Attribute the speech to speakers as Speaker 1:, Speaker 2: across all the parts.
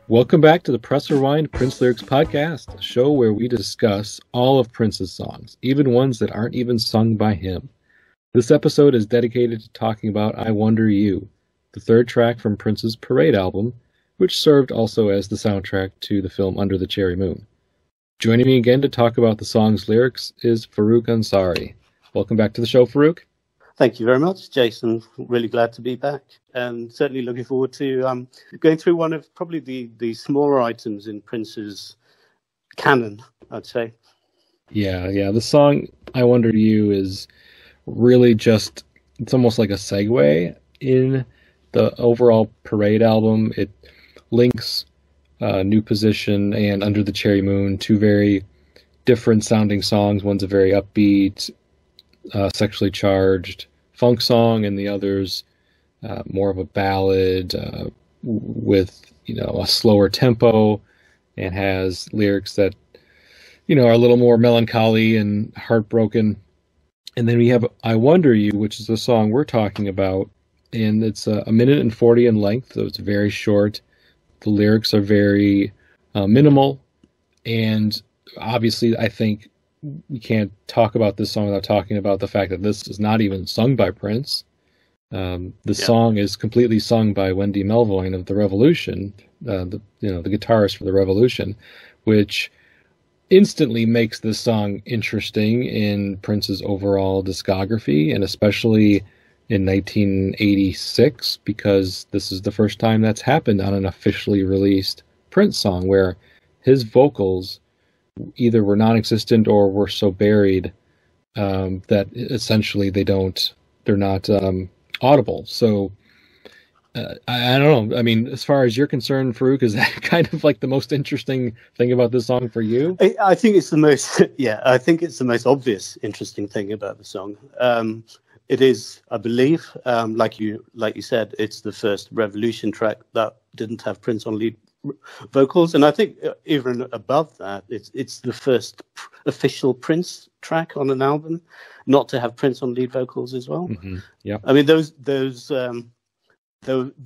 Speaker 1: Welcome back to the Press Rewind Prince Lyrics Podcast, a show where we discuss all of Prince's songs, even ones that aren't even sung by him. This episode is dedicated to talking about I Wonder You, the third track from Prince's Parade album, which served also as the soundtrack to the film Under the Cherry Moon. Joining me again to talk about the song's lyrics is Farouk Ansari. Welcome back to the show, Farouk.
Speaker 2: Thank you very much, Jason. Really glad to be back, and certainly looking forward to going through one of probably the smaller items in Prince's canon, I'd say.
Speaker 1: Yeah. The song I Wonder You is really just, it's almost like a segue in the overall Parade album. It links New Position and Under the Cherry Moon, two very different sounding songs. One's a very upbeat, sexually charged funk song, and the other's more of a ballad with a slower tempo, and has lyrics that are a little more melancholy and heartbroken. And then we have I Wonder You, which is the song we're talking about, and it's a minute and 40 in length, so it's very short. The lyrics are very minimal, and obviously I think we can't talk about this song without talking about the fact that this is not even sung by Prince. Song is completely sung by Wendy Melvoin of The Revolution, the guitarist for The Revolution, which instantly makes this song interesting in Prince's overall discography, and especially in 1986, because this is the first time that's happened on an officially released Prince song, where his vocals either were non-existent or were so buried that essentially they're not audible. So I don't know. I mean, as far as you're concerned, Farouk, is that kind of like the most interesting thing about this song for you?
Speaker 2: I think it's the most, I think it's the most obvious interesting thing about the song. It is, I believe, like you said, it's the first Revolution track that didn't have Prince on lead vocals, and I think even above that, it's the first official Prince track on an album not to have Prince on lead vocals as well.
Speaker 1: Mm-hmm. Yeah,
Speaker 2: I mean those the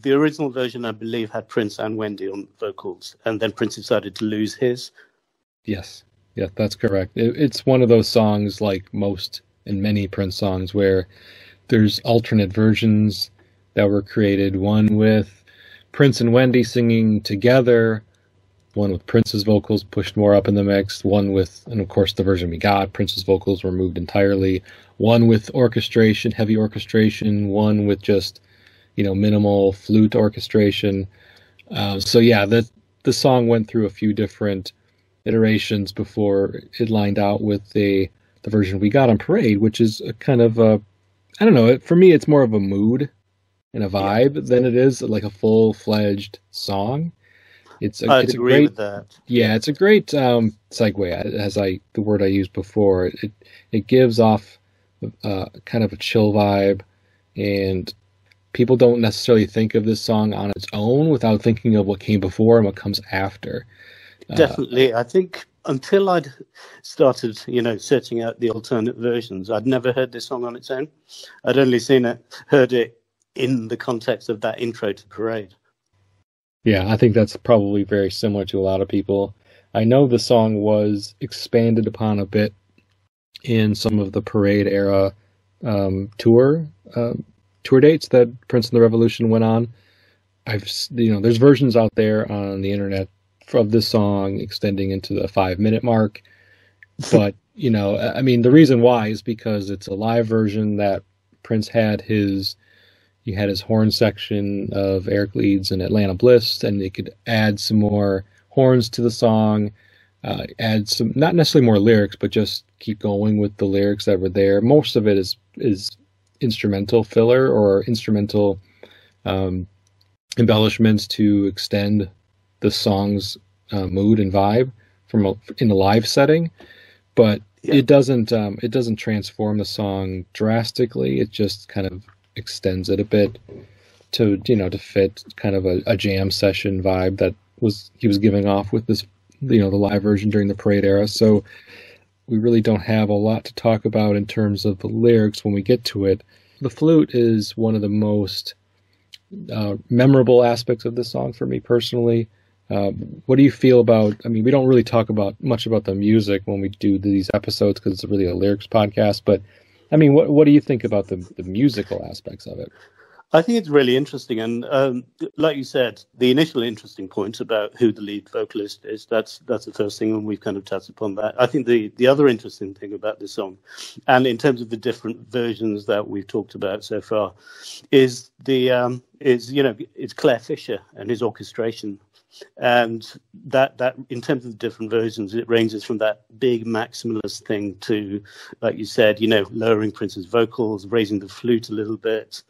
Speaker 2: original version, I believe, had Prince and Wendy on vocals, and then Prince decided to lose his.
Speaker 1: Yes, yeah, that's correct. It's one of those songs, like most and many Prince songs, where there's alternate versions that were created. One with Prince and Wendy singing together, one with Prince's vocals pushed more up in the mix, one with, and of course the version we got, Prince's vocals were removed entirely, one with orchestration, heavy orchestration, one with just, minimal flute orchestration. The song went through a few different iterations before it lined out with the version we got on Parade, which is a kind of I don't know, for me it's more of a mood and a vibe than it is like a full-fledged song.
Speaker 2: I'd agree with that.
Speaker 1: Yeah, it's a great segue, as the word I used before. It gives off kind of a chill vibe, and people don't necessarily think of this song on its own without thinking of what came before and what comes after.
Speaker 2: Definitely. I think until I'd started, searching out the alternate versions, I'd never heard this song on its own. I'd only heard it in the context of that intro to Parade.
Speaker 1: Yeah, I think that's probably very similar to a lot of people. I know the song was expanded upon a bit in some of the Parade era tour dates that Prince and the Revolution went on. There's versions out there on the internet of this song extending into the 5-minute mark, but the reason why is because it's a live version that Prince had his horn section of Eric Leeds and Atlanta Bliss, and they could add some more horns to the song, add some, not necessarily more lyrics, but just keep going with the lyrics that were there. Most of it is instrumental filler or instrumental embellishments to extend the song's mood and vibe in a live setting, but it doesn't transform the song drastically. It just kind of extends it a bit to fit kind of a jam session vibe that he was giving off with this the live version during the Parade era. So we really don't have a lot to talk about in terms of the lyrics when we get to it. The flute is one of the most memorable aspects of this song for me personally. What do you feel about? I mean, we don't really talk about much about the music when we do these episodes because it's really a lyrics podcast. But I mean, what do you think about the musical aspects of it?
Speaker 2: I think it's really interesting, and like you said, the initial interesting point about who the lead vocalist is, that's the first thing, and we've kind of touched upon that. I think the other interesting thing about this song, and in terms of the different versions that we've talked about so far, is it's Claire Fisher and his orchestration. And that in terms of the different versions, it ranges from that big maximalist thing to, like you said, lowering Prince's vocals, raising the flute a little bit.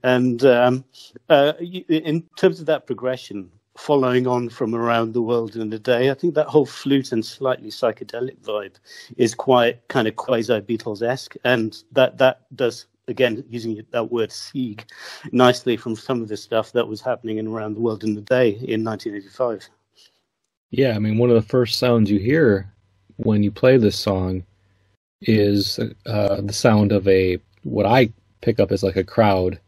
Speaker 2: And in terms of that progression, following on from Around the World in a Day, I think that whole flute and slightly psychedelic vibe is quite kind of quasi-Beatles-esque. And that does, again, using that word sieg, nicely from some of the stuff that was happening in Around the World in the Day in 1985.
Speaker 1: Yeah, I mean, one of the first sounds you hear when you play this song is the sound of what I pick up as like a crowd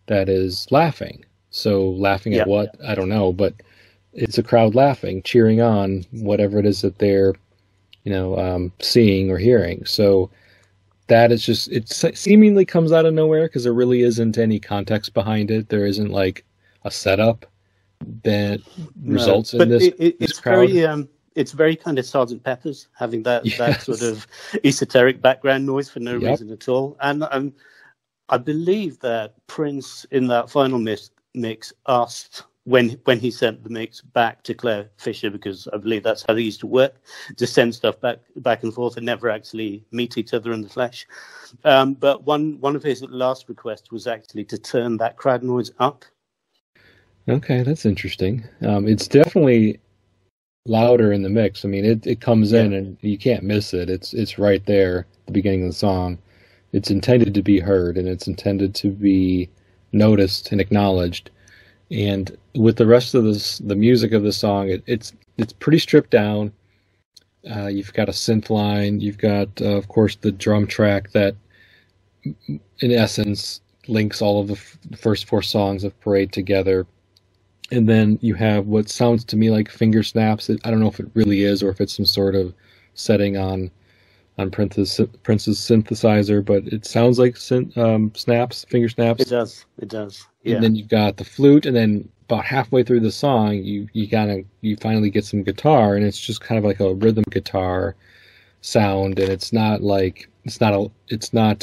Speaker 1: that is laughing. So laughing at what? I don't know, but it's a crowd laughing, cheering on whatever it is that they're, seeing or hearing. So that is just, it seemingly comes out of nowhere because there really isn't any context behind it. There isn't like a setup that results in this,
Speaker 2: it's
Speaker 1: crowd.
Speaker 2: It's very kind of Sergeant Pepper's, having that sort of esoteric background noise for no reason at all. And I believe that Prince in that final mix asked, when he sent the mix back to Claire Fisher, because I believe that's how they used to work, to send stuff back and forth and never actually meet each other in the flesh. But one of his last requests was actually to turn that crowd noise up.
Speaker 1: Okay, that's interesting. It's definitely louder in the mix. I mean, it comes in and you can't miss it. It's right there at the beginning of the song. It's intended to be heard and it's intended to be noticed and acknowledged. And with the rest of the music of the song, it's pretty stripped down. You've got a synth line. You've got, of course, the drum track that, in essence, links all of the first four songs of Parade together. And then you have what sounds to me like finger snaps. I don't know if it really is or if it's some sort of setting on Prince's synthesizer, but it sounds like snaps, finger snaps.
Speaker 2: It does. Yeah.
Speaker 1: And then you've got the flute, and then about halfway through the song, you finally get some guitar, and it's just kind of like a rhythm guitar sound, and it's not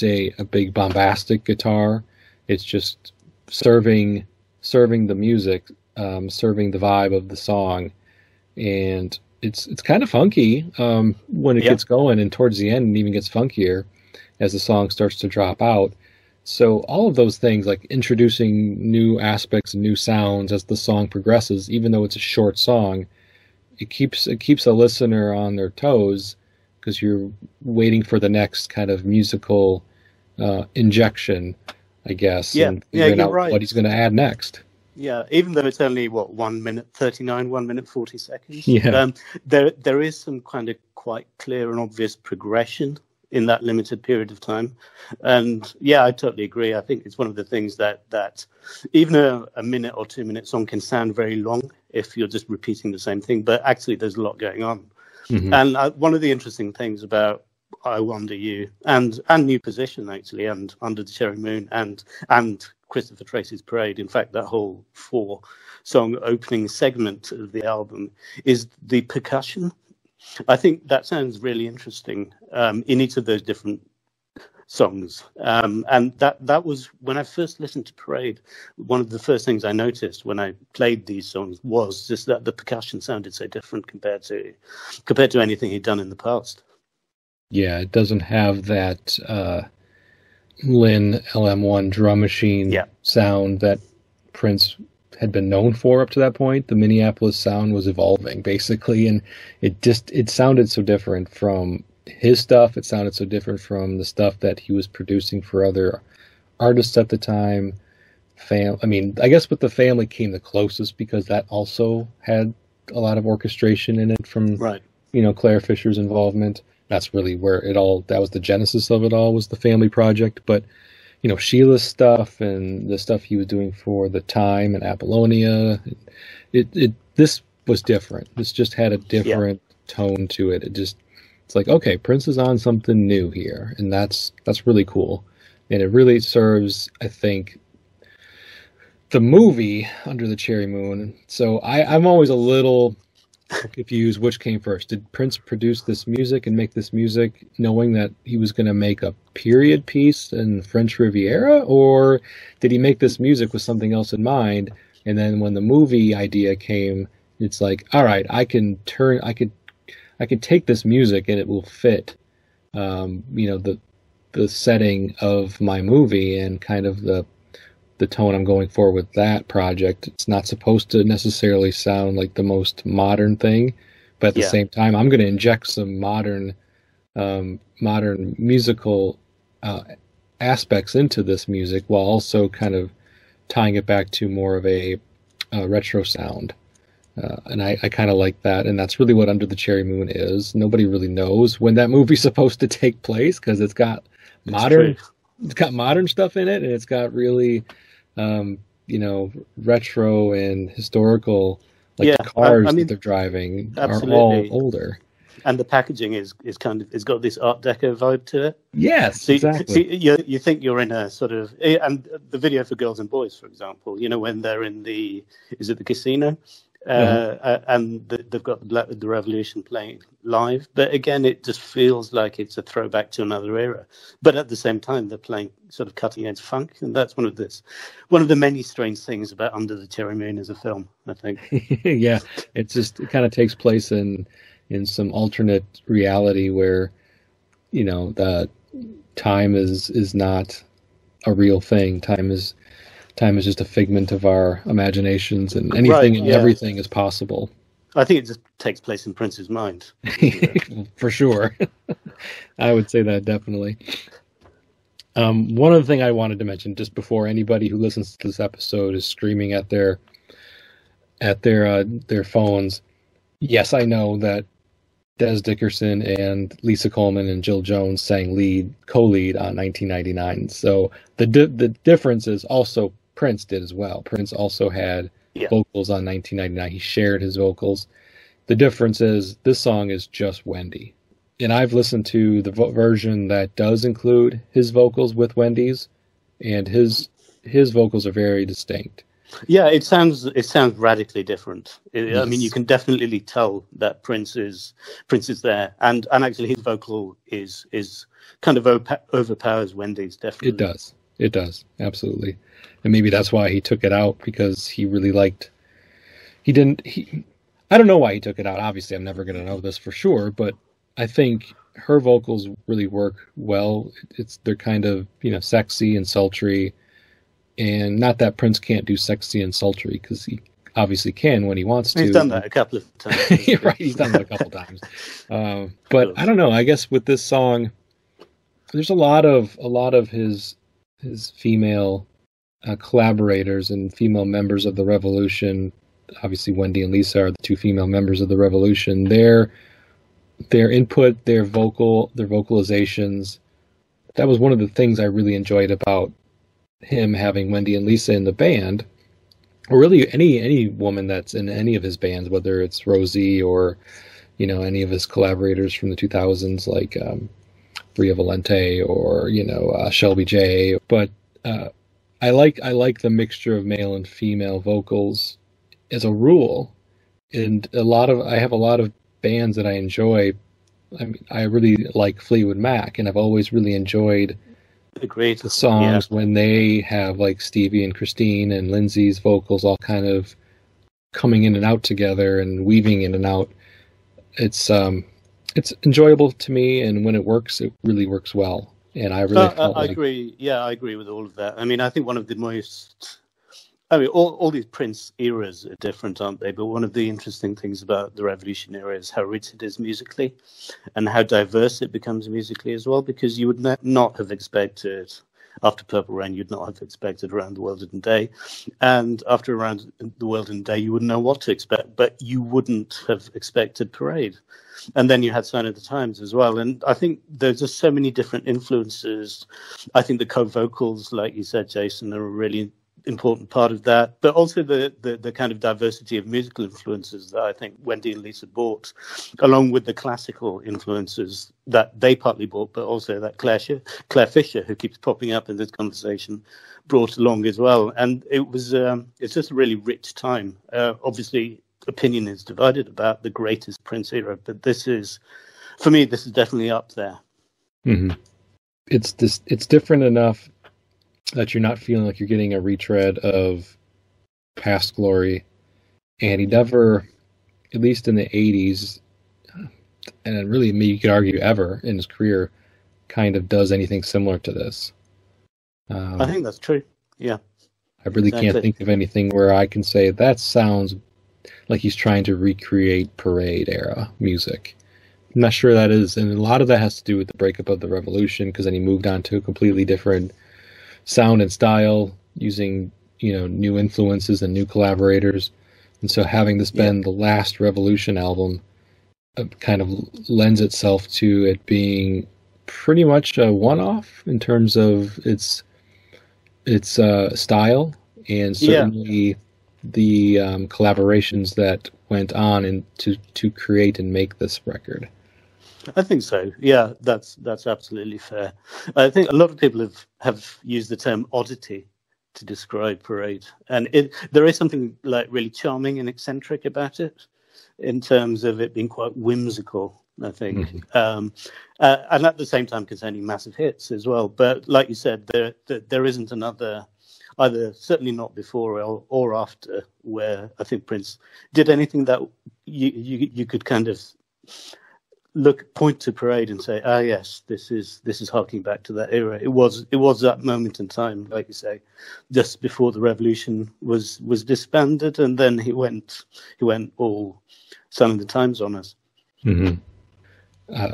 Speaker 1: a big bombastic guitar. It's just serving the music, serving the vibe of the song, and it's kind of funky when it gets going, and towards the end it even gets funkier as the song starts to drop out. So all of those things, like introducing new aspects and new sounds as the song progresses, even though it's a short song, it keeps a listener on their toes because you're waiting for the next kind of musical injection, I guess, and figuring out what he's going to add next.
Speaker 2: Yeah, even though it's only 1 minute 39, 1 minute 40 seconds.
Speaker 1: Yeah.
Speaker 2: There is some kind of quite clear and obvious progression in that limited period of time. And I totally agree. I think it's one of the things that even a minute or 2 minute song can sound very long if you're just repeating the same thing, but actually there's a lot going on. Mm-hmm. And one of the interesting things about I Wonder You and New Position, actually, and Under the Cherry Moon and Christopher Tracy's Parade, in fact, that whole 4-song opening segment of the album is the percussion. I think that sounds really interesting in each of those different songs. And that was, when I first listened to Parade, one of the first things I noticed when I played these songs was just that the percussion sounded so different compared to anything he'd done in the past.
Speaker 1: Yeah, it doesn't have that Lynn LM1 drum machine sound that Prince had been known for up to that point. The Minneapolis sound was evolving, basically, and it sounded so different from his stuff. It sounded so different from the stuff that he was producing for other artists at the time. I guess with the Family came the closest because that also had a lot of orchestration in it from Claire Fisher's involvement. That's really where that was the genesis of it all, was the Family project. But Sheila's stuff and the stuff he was doing for The Time and Apollonia, this was different. This just had a
Speaker 2: Yeah,
Speaker 1: different tone to it. It's like, okay, Prince is on something new here, and that's really cool. And it really serves, I think, the movie Under the Cherry Moon. So I'm always a little confused which came first. Did Prince produce this music and make this music knowing that he was going to make a period piece in French Riviera, or did he make this music with something else in mind? And then when the movie idea came, it's like, all right, I could take this music and it will fit, the setting of my movie and kind of the tone I'm going for with that project. It's not supposed to necessarily sound like the most modern thing, but at the
Speaker 2: yeah,
Speaker 1: same time, I'm going to inject some modern musical aspects into this music while also kind of tying it back to more of a retro sound. And I kind of like that, and that's really what Under the Cherry Moon is. Nobody really knows when that movie's supposed to take place because
Speaker 2: it's true.
Speaker 1: it's got modern stuff in it, and it's got really retro and historical, like
Speaker 2: Yeah,
Speaker 1: the cars
Speaker 2: I
Speaker 1: that
Speaker 2: mean,
Speaker 1: they're driving are all
Speaker 2: absolutely.
Speaker 1: older.
Speaker 2: And the packaging is kind of, it's got this Art Deco vibe to it.
Speaker 1: Yes,
Speaker 2: So
Speaker 1: exactly.
Speaker 2: you think you're in a sort of, and the video for Girls and Boys, for example, when they're in is it the casino?
Speaker 1: Uh-huh.
Speaker 2: And they've got the Revolution playing live. But again, it just feels like it's a throwback to another era. But at the same time, they're playing sort of cutting edge funk, and that's one of the many strange things about Under the Cherry Moon as a film, I think.
Speaker 1: Yeah, it kind of takes place in some alternate reality where the time is not a real thing. Time is just a figment of our imaginations, and
Speaker 2: Right?
Speaker 1: anything and
Speaker 2: Yeah,
Speaker 1: everything is possible.
Speaker 2: I think it just takes place in Prince's mind.
Speaker 1: For sure. I would say that definitely. One other thing I wanted to mention just before anybody who listens to this episode is screaming at their phones. Yes, I know that Des Dickerson and Lisa Coleman and Jill Jones sang co-lead on 1999. So the difference is also Prince did as well. Prince also had
Speaker 2: Yeah.
Speaker 1: vocals on 1999. He shared his vocals. The difference is this song is just Wendy. And I've listened to the version that does include his vocals with Wendy's, and his vocals are very distinct.
Speaker 2: Yeah, it sounds radically different. I mean, you
Speaker 1: Yes,
Speaker 2: can definitely tell that Prince is there, and actually his vocal is kind of overpowers Wendy's
Speaker 1: it
Speaker 2: definitely.
Speaker 1: does. It does. Absolutely. And maybe that's why he took it out because he really liked he didn't he I don't know why he took it out. Obviously, I'm never going to know this for sure, but I think her vocals really work well. They're kind of, sexy and sultry, and not that Prince can't do sexy and sultry because he obviously can when he wants
Speaker 2: He's
Speaker 1: to.
Speaker 2: done that a couple of times,
Speaker 1: You're
Speaker 2: hasn't
Speaker 1: right, he's done that a couple times. But I don't know. I guess with this song, there's a lot of his female collaborators and female members of the Revolution. Obviously, Wendy and Lisa are the two female members of the Revolution. Their input, their vocalizations. That was one of the things I really enjoyed about him having Wendy and Lisa in the band, or really any woman that's in any of his bands, whether it's Rosie or any of his collaborators from the 2000s, like Bria Valente or Shelby J. But I like the mixture of male and female vocals as a rule, and I have a lot of bands that I enjoy. I mean, I really like Fleetwood Mac, and I've always really enjoyed
Speaker 2: Agreed.
Speaker 1: the
Speaker 2: Yeah.
Speaker 1: songs when they have like Stevie and Christine and Lindsay's vocals all kind of coming in and out together and weaving in and out. It's enjoyable to me, and when it works, it really works well. And I really felt
Speaker 2: I
Speaker 1: like
Speaker 2: agree. Yeah, I agree with all of that. I mean, I think one of the most I mean, all these Prince eras are different, aren't they? But one of the interesting things about the Revolution era is how rich it is musically and how diverse it becomes musically as well, because you would not have expected, after Purple Rain, you'd not have expected Around the World in a Day. And after Around the World in a Day, you wouldn't know what to expect, but you wouldn't have expected Parade. And then you had Sign of the Times as well. And I think there's just so many different influences. I think the co-vocals, like you said, Jason, are really important part of that, but also the kind of diversity of musical influences that I think Wendy and Lisa brought, along with the classical influences that they partly brought, but also that Claire Fisher, who keeps popping up in this conversation, brought along as well. And it's just a really rich time. Obviously, opinion is divided about the greatest Prince era, but for me, this is definitely up there.
Speaker 1: Mm-hmm. It's different enough that you're not feeling like you're getting a retread of past glory. And he never, at least in the 80s, and really you could argue ever in his career, kind of does anything similar to this.
Speaker 2: I think that's true. Yeah.
Speaker 1: I really can't think of anything where I can say that sounds like he's trying to recreate Parade era music. I'm not sure that is, and a lot of that has to do with the breakup of the Revolution, because then he moved on to a completely different sound and style, using new influences and new collaborators. And so having this been the last Revolution album kind of lends itself to it being pretty much a one-off in terms of its style, and certainly the collaborations that went on and to create and make this record.
Speaker 2: I think so. Yeah, that's absolutely fair. I think a lot of people have used the term oddity to describe Parade, and there is something like really charming and eccentric about it, in terms of it being quite whimsical, I think, and at the same time containing massive hits as well. But like you said, there isn't another, either certainly not before or after, where I think Prince did anything that you could kind of point to Parade and say, yes, this is harking back to that era. It was that moment in time, like you say, just before the Revolution was disbanded, and then he went all Sun of the Times on us.
Speaker 1: Mm-hmm.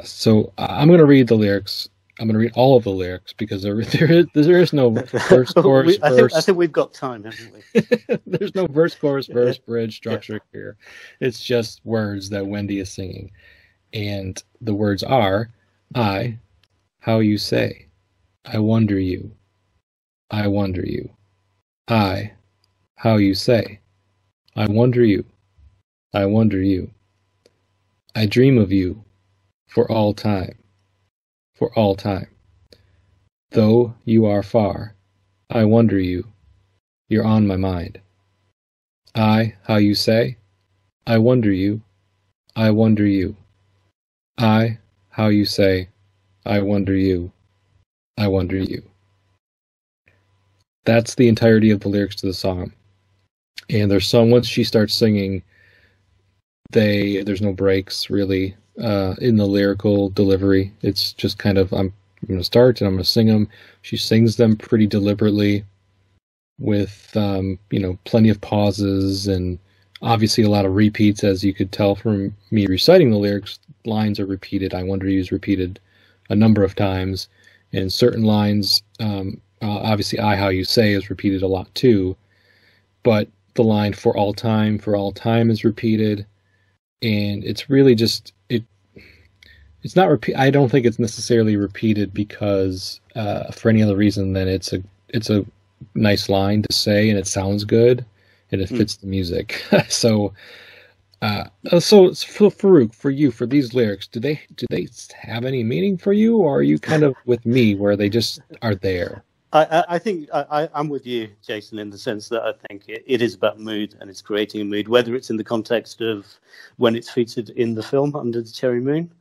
Speaker 1: So I'm going to read the lyrics. I'm going to read all of the lyrics, because there is no verse, chorus, verse.
Speaker 2: I think we've got time, haven't we?
Speaker 1: There's no verse, chorus, verse, bridge structure here. It's just words that Wendy is singing. And the words are, I, how you say, I wonder you, I wonder you. I, how you say, I wonder you, I wonder you. I dream of you for all time, for all time. Though you are far, I wonder you, you're on my mind. I, how you say, I wonder you, I wonder you. I, how you say, I wonder you, I wonder you. That's the entirety of the lyrics to the song. And there's some, once she starts singing, there's no breaks really in the lyrical delivery. It's just kind of, I'm going to start and I'm going to sing them. She sings them pretty deliberately with, plenty of pauses, and obviously a lot of repeats, as you could tell from me reciting the lyrics. Lines are repeated. I wonder you is repeated a number of times, and certain lines, obviously I, how you say is repeated a lot too, but the line for all time is repeated, and it's really just, it's not repeat. I don't think it's necessarily repeated because for any other reason than it's a nice line to say, and it sounds good, and it fits the music. So Farouk, for you, for these lyrics, do they have any meaning for you, or are you kind of with me where they just are there?
Speaker 2: I think I'm with you, Jason, in the sense that I think it is about mood, and it's creating a mood, whether it's in the context of when it's featured in the film Under the Cherry Moon,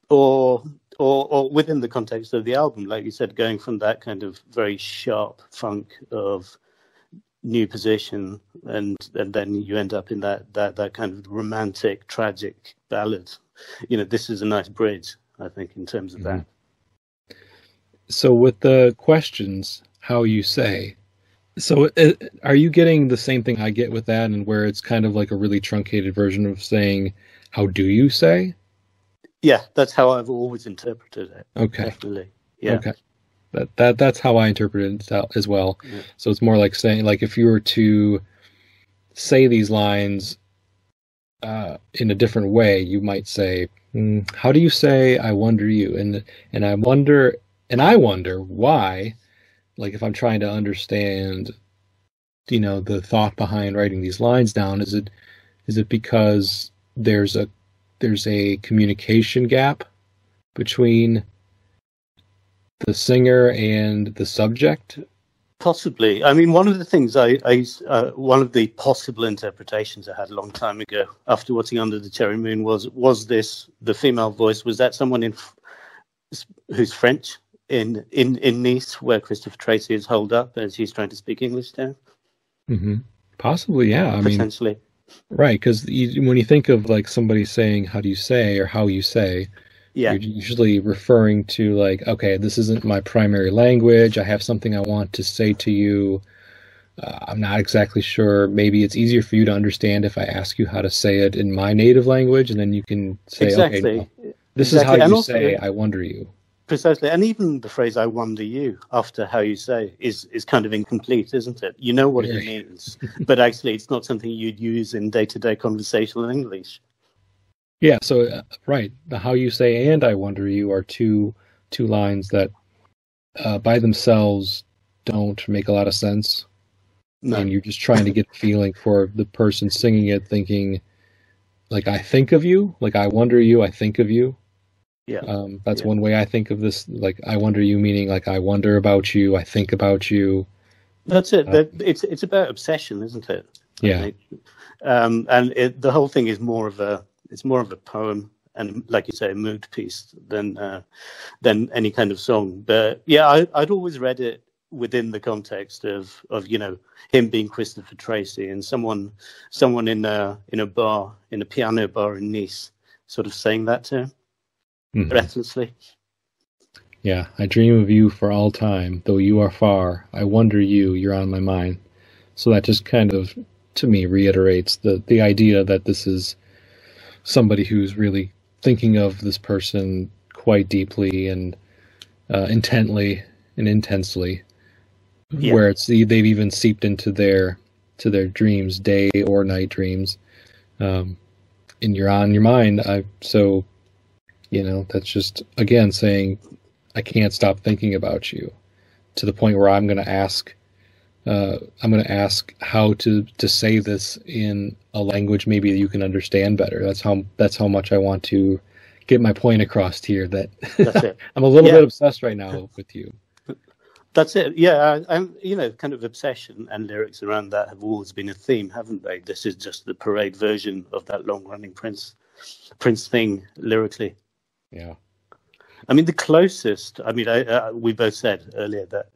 Speaker 2: or within the context of the album, like you said, going from that kind of very sharp funk of new position, and then you end up in that kind of romantic, tragic ballad. This is a nice bridge, I think, in terms of that.
Speaker 1: So with the questions, how you say, so are you getting the same thing I get with that, and where it's kind of like a really truncated version of saying, how do you say?
Speaker 2: Yeah, that's how I've always interpreted it.
Speaker 1: Okay.
Speaker 2: Definitely. Yeah.
Speaker 1: Okay. That's how I interpret it as well. Yeah. So it's more like saying, like, if you were to say these lines in a different way, you might say, how do you say, I wonder you? And I wonder why, like, if I'm trying to understand the thought behind writing these lines down? Is it because there's a communication gap between the singer and the subject?
Speaker 2: Possibly. I mean, one of the things one of the possible interpretations I had a long time ago after watching Under the Cherry Moon was this, the female voice, was that someone who's French in Nice, where Christopher Tracy is holed up as he's trying to speak English there?
Speaker 1: Mm-hmm. Possibly, yeah. I mean,
Speaker 2: Potentially.
Speaker 1: right, because when you think of like somebody saying "how do you say" or "how you say,"
Speaker 2: Yeah,
Speaker 1: you're usually referring to like, okay, this isn't my primary language. I have something I want to say to you. I'm not exactly sure. Maybe it's easier for you to understand if I ask you how to say it in my native language, and then you can say,
Speaker 2: exactly.
Speaker 1: okay, no, this is how
Speaker 2: And
Speaker 1: you
Speaker 2: also,
Speaker 1: say "I wonder you."
Speaker 2: precisely. And even the phrase "I wonder you" after "how you say" is kind of incomplete, isn't it? You know what it
Speaker 1: Very.
Speaker 2: means, but actually it's not something you'd use in day-to-day conversational English.
Speaker 1: Yeah, so right, the "how you say" and "I wonder you" are two lines that by themselves don't make a lot of sense,
Speaker 2: No.
Speaker 1: and you're just trying to get a feeling for the person singing it, thinking like, "I think of you," like "I wonder you," "I think of you."
Speaker 2: Yeah.
Speaker 1: That's
Speaker 2: Yeah.
Speaker 1: one way I think of this, like "I wonder you," meaning like I wonder about you, I think about you.
Speaker 2: That's it. It's about obsession, isn't it? I
Speaker 1: Yeah.
Speaker 2: think. And the whole thing is more of a poem, and like you say, a mood piece than any kind of song. But yeah, I'd always read it within the context of him being Christopher Tracy and someone in a bar, in a piano bar in Nice, sort of saying that to him breathlessly.
Speaker 1: Yeah, I dream of you for all time, though you are far. I wonder you, you're on my mind. So that just kind of, to me, reiterates the idea that this is somebody who's really thinking of this person quite deeply and intently and intensely,
Speaker 2: Yeah.
Speaker 1: where they've even seeped into their dreams, day or night dreams, and you're on your mind. So that's just again saying I can't stop thinking about you, to the point where I'm going to ask how to say this in a language maybe that you can understand better. That's how much I want to get my point across here. That's it. I'm a little bit obsessed right now with you.
Speaker 2: That's it. Yeah, and kind of obsession and lyrics around that have always been a theme, haven't they? This is just the parade version of that long-running Prince thing lyrically.
Speaker 1: Yeah.
Speaker 2: I mean, the closest. I mean, we both said earlier that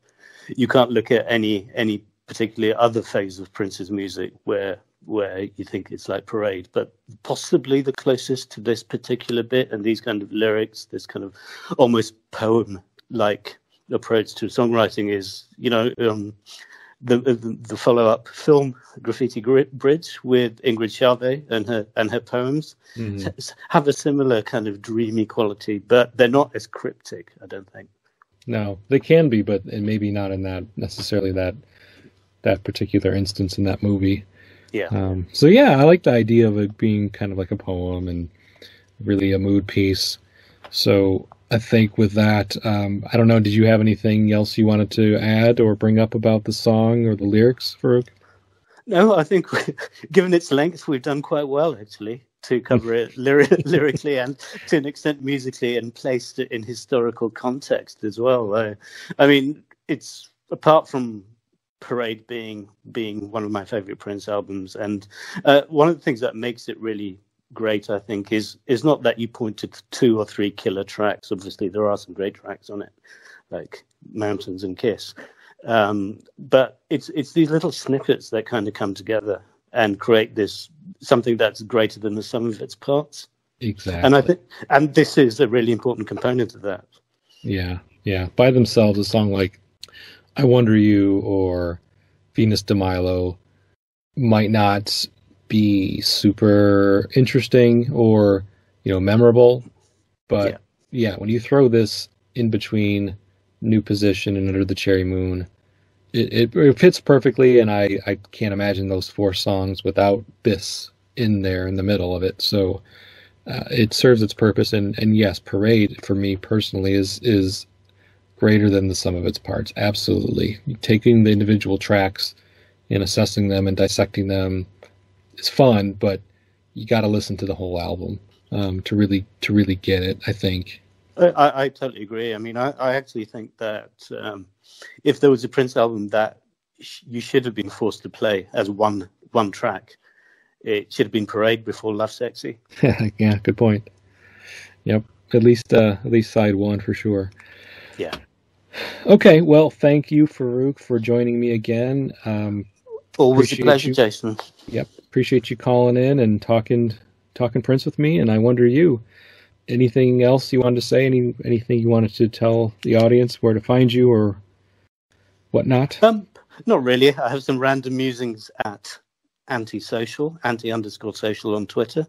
Speaker 2: you can't look at any particularly other phase of Prince's music where you think it's like parade, but possibly the closest to this particular bit and these kind of lyrics, this kind of almost poem-like approach to songwriting is, the follow-up film Graffiti Bridge with Ingrid Chavez and her poems have a similar kind of dreamy quality, but they're not as cryptic, I don't think.
Speaker 1: No, they can be, but maybe not in that necessarily that particular instance in that movie.
Speaker 2: Yeah.
Speaker 1: So yeah, I like the idea of it being kind of like a poem and really a mood piece. So I think with that, I don't know, did you have anything else you wanted to add or bring up about the song or the lyrics, Farouk?
Speaker 2: No, I think given its length, we've done quite well, actually, to cover it lyrically and to an extent musically, and placed it in historical context as well. I mean, it's, apart from Parade being one of my favorite Prince albums, and one of the things that makes it really great, I think, is not that you pointed to 2 or 3 killer tracks. Obviously, there are some great tracks on it, like Mountains and Kiss. But it's these little snippets that kind of come together and create this something that's greater than the sum of its parts.
Speaker 1: Exactly.
Speaker 2: And I think, and this is a really important component of that.
Speaker 1: Yeah. By themselves, a song like "I Wonder You" or "Venus de Milo" might not be super interesting or memorable, but yeah, when you throw this in between New Position and Under the Cherry Moon, it fits perfectly, and I can't imagine those 4 songs without this in there in the middle of it. So it serves its purpose, and yes, Parade for me personally is greater than the sum of its parts. Absolutely, taking the individual tracks and assessing them and dissecting them is fun, but you got to listen to the whole album to really get it, I think.
Speaker 2: I totally agree. I mean, I actually think that if there was a Prince album that you should have been forced to play as one track, it should have been Parade before Love Sexy.
Speaker 1: Yeah, good point. Yep, at least side one for sure.
Speaker 2: Yeah.
Speaker 1: Okay, well, thank you, Farouk, for joining me again.
Speaker 2: Always a pleasure, Jason.
Speaker 1: Yep, appreciate you calling in and talking Prince with me. And I wonder you, anything else you wanted to say? Anything you wanted to tell the audience where to find you or whatnot?
Speaker 2: Not really. I have some random musings at anti_social on Twitter.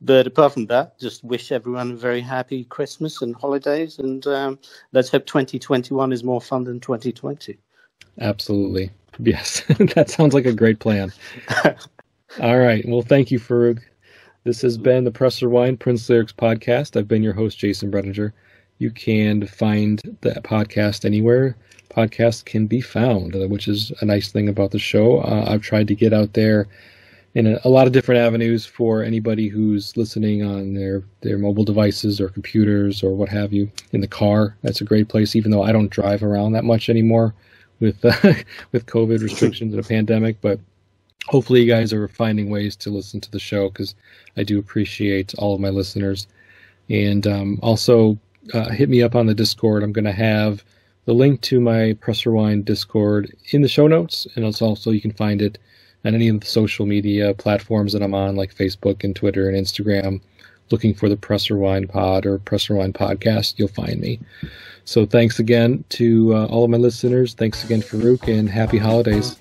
Speaker 2: But apart from that, just wish everyone a very happy Christmas and holidays, and let's hope 2021 is more fun than 2020.
Speaker 1: Absolutely. Yes, that sounds like a great plan. All right. Well, thank you, Farouk. This has been the Press Rewind Prince Lyrics podcast. I've been your host, Jason Bredinger. You can find the podcast anywhere podcasts can be found, which is a nice thing about the show. I've tried to get out there in a lot of different avenues for anybody who's listening on their mobile devices or computers or what have you. In the car, that's a great place, even though I don't drive around that much anymore with with COVID restrictions and a pandemic. But hopefully you guys are finding ways to listen to the show, because I do appreciate all of my listeners. And also hit me up on the Discord. I'm going to have the link to my Press Rewind Discord in the show notes, and it's also, you can find it on any of the social media platforms that I'm on, like Facebook and Twitter and Instagram. Looking for the Press Rewind Pod or Press Rewind Podcast, you'll find me. So thanks again to all of my listeners. Thanks again, Farouk, and happy holidays.